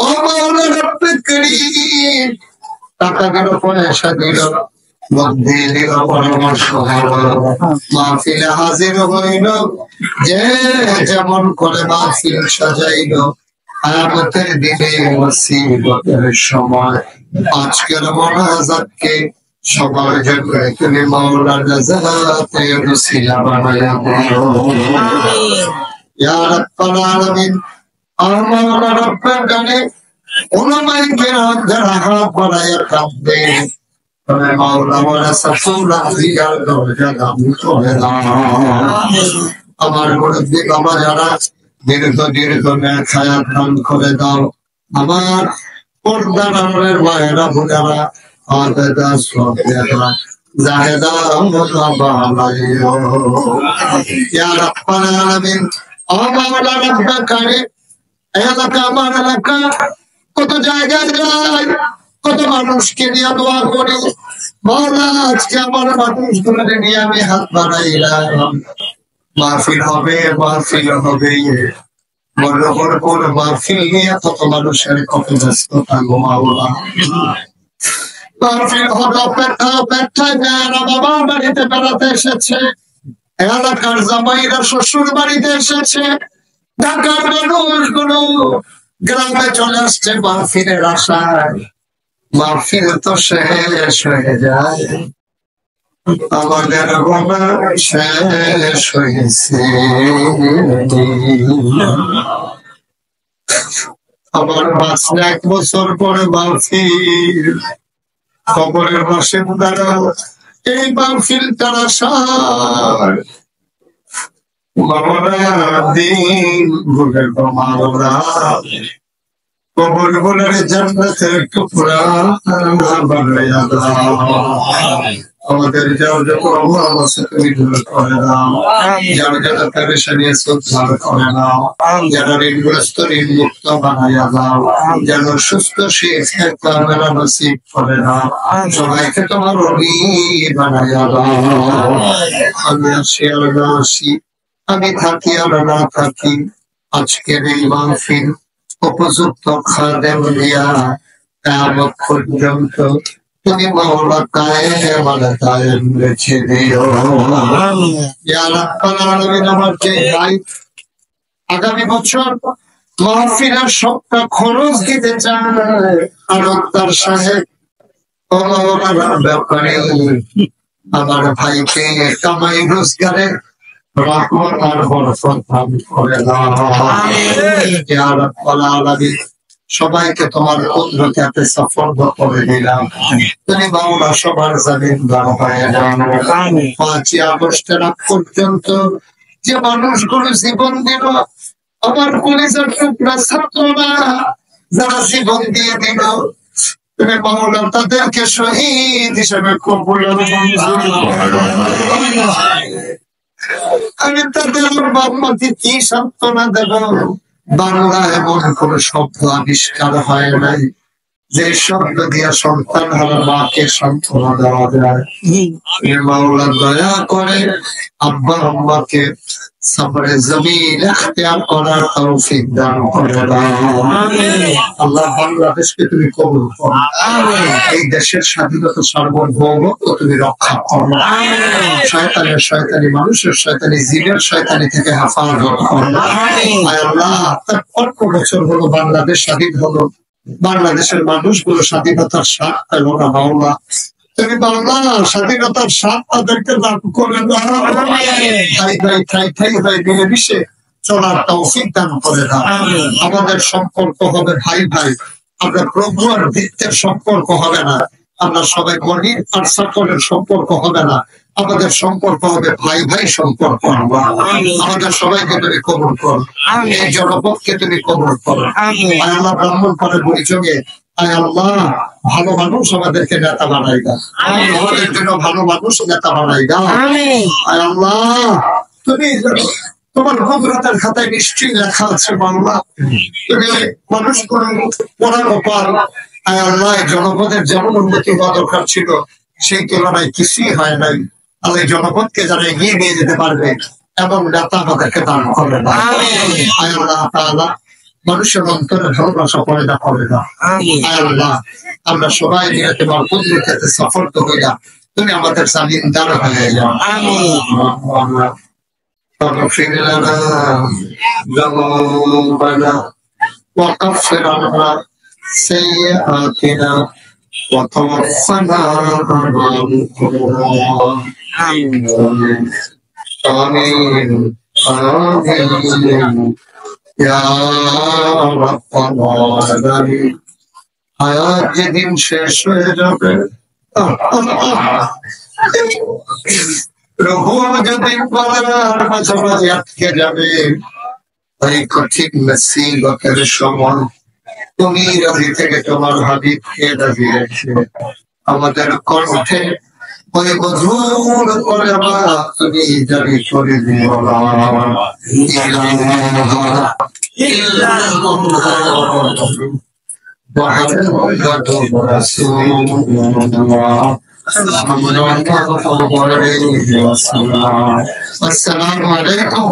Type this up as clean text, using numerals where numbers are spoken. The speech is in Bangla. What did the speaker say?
ও মাওলা রব্বে করিম, টাকা দিল, পয়সা দিল, বুদ্ধি দিল, পরামর্শ হল, মাহফিলে হাজির হইল, যে যেমন করে মাহফিল সাজাইল, আয়ামতের দিনে মুসিবতের সময় আজকের মোনাজাতকে সবার জন্য তুমি মাওলার নাজাতে ওসিলা বানায়া দাও ইয়া রাব্বাল আলামিন। আর মাওলা রব্বের গানে উলামায়ে কেরাম যারা হাত বাড়ায়া কাঁদবে, তবে মাওলা ওরা সাফুরা দিগার দরজা দাম করে দাও। আমার মুরব্বি বাবা যারা দীর্ঘ দীর্ঘ ছায়া দান করে দাও। আমার পর্দার আড়ালের মায়েরা বোনেরা আবেদা সবেদা জাহেদা বালাইও ইয়া রাব্বাল আলামিন। মাওলা রব্বে কারিম, এলাকা আমার এলাকা কত জায়গায় যাই, কত মানুষকে নিয়ে দোয়া করি। মাওলা আজকে আমার মানুষগুলো নিয়ে আমি হাত বাড়াইলাম। মাহফিল হবে, মাহফিল হবে, মনোহরপুর মাহফিল নিয়ে কত মানুষের কত ব্যস্ততা গো মাওলা। মাহফিল হবে, অপেক্ষা অপেক্ষায় মেয়েরা বাবার বাড়িতে বেড়াতে এসেছে, এলাকার জামাইরা শ্বশুর বাড়িতে এসেছে, ঢাকার মানুষগুলো গ্রামে চলে আসছে মাহফিলের আশায়। মাহফিল তো শেষ হয়ে যায়, আমাদের গোনা শেষ হয়েছে। আমার বাঁচলে 1 বছর পরে মাহফিল, খবরের বাসিন্দারা এই মাহফিলটার আশায় দিন ভুলে মাওলা কবর বলে জান্নাতের টুকরা বানাইয়া দাও। আমাদের যার যত অভাব আছে তুমি দূর করে দাও, যারা যারা পেরেশানি আছে উদ্ধার করে দাও, যারা ঋণগ্রস্ত ঋণ মুক্ত বানাইয়া দাও, যেন সুস্থ শিক্ষা নসিব করে দাও, সবাইকে তোমার অলি বানাইয়া দাও। আমি আসি আর না আসি, আমি থাকি আর না থাকি, আজকের এই মাহফিল উপযুক্ত খাদেম দিয়া কিয়ামত পর্যন্ত তুমি মাওলা কায়েম আলা কায়েম রেখে দিও ইয়া রাব্বাল আলামিন। আমার যে ভাই আগামী বছর মাহফিলের সবটা খরচ দিতে চায়, আরবদার সাহেব ও মাওলানা ব্যাপারে আমার ভাইকে কামাই রোজগারে রহমত আর বরকত দান করে দাও ইয়া রাব্বাল আলামিন। সবাইকে তোমার কুদরতে হাতে সফর্দ করে দিলাম, তুমি মাওলা সবার জামিন দান হয়ে যাও। 5ই আগস্টের আগ পর্যন্ত যে মানুষগুলো জীবন দিল, আমার কলিজার টুকরা ছাত্ররা যারা জীবন দিয়ে দিল, তুমি মাওলা তাদেরকে শহীদ হিসেবে কবুল মঞ্জুর করো। আমি তাদের বাবা-মাকে কি সান্ত্বনা দেব? বাংলা এমন কোন শব্দ আবিষ্কার হয় নাই যে শব্দ দিয়া সন্তান হারা মাকে সান্ত্বনা দেওয়া যায়। মাওলা দয়া করে আব্বা আম্মাকে সবরে জমিন ইখতিয়ার করার তৌফিক দান করে দাও। আল্লাহ বাংলাদেশকে তুমি কবুল করো, এই দেশের স্বাধীনতা সার্বভৌমত্ব তুমি রক্ষা করো, শয়তানের শয়তানি মানুষের শয়তানি জিনের শয়তানি থেকে হেফাজত করো। আয় আল্লাহ, 53 বছর হলো বাংলাদেশ স্বাধীন হলো, বাংলাদেশের মানুষগুলো স্বাধীনতার স্বাদ পেল না মাওলা, তুমি বাংলা স্বাধীনতার স্বাদ তাদেরকে লাভ করে দাও। মিলেমিশে চলার তৌফিক দান করে দাও। আমাদের সম্পর্ক হবে ভাই ভাই, আমরা প্রভু আর বৃত্তের সম্পর্ক হবে না, আমরা সবাই গরিব আর সকলের সম্পর্ক হবে না, আমাদের সম্পর্ক হবে ভাই ভাই সম্পর্ক। আমাদের সবাইকে তুমি কবুল করো, এই জনপদকে তুমি কবুল করো। আল্লাহ ব্রাহ্মণ করে পরিচয়ে আয় আল্লাহ ভালো মানুষ আমাদেরকে নেতা বানাই দাও, আমাদের জন্য ভালো মানুষ নেতা বানাই দাও। আয় আল্লাহ, তুমি তোমার কুদরতের খাতায় নিশ্চয়ই লেখা আছে বাংলা, তুমি মানুষগুলো পড়ার পার। আয় আল্লাহ, জনপদের যেমন উন্নতি হওয়া দরকার ছিল সেই তুলনায় কিছুই হয় নাই। আল্লাহ জনপদকে যারা এগিয়ে নিয়ে যেতে পারবে এবং দাতা আমাদেরকে দান করে না। আয় আল্লাহ তাআলা মানুষের অন্তরে ভালোবাসা পয়দা করে না। আয় আল্লাহ আমরা সবাই নিয়ে তোমার কুদরতে সফল হইয়া তুমি আমাদের জামিনদার হয়ে যাও। فاغفر لنا ذنوبنا وكفر عنا سيئاتنا وتوفنا مع الأبرار. آمين آمين يا رب العالمين. হায়াত যেদিন শেষ হয়ে যাবে, রহু যেদিন গলার মাঝামাঝি আটকে যাবে, ওই কঠিন মুসিবতের সময় তুমি রাজি থেকে তোমার হাবিবকে রাজি রেখে আমাদের কণ্ঠে ওই মধুর করে তুমি জারি করে দিও আসসালামু আলাইকুম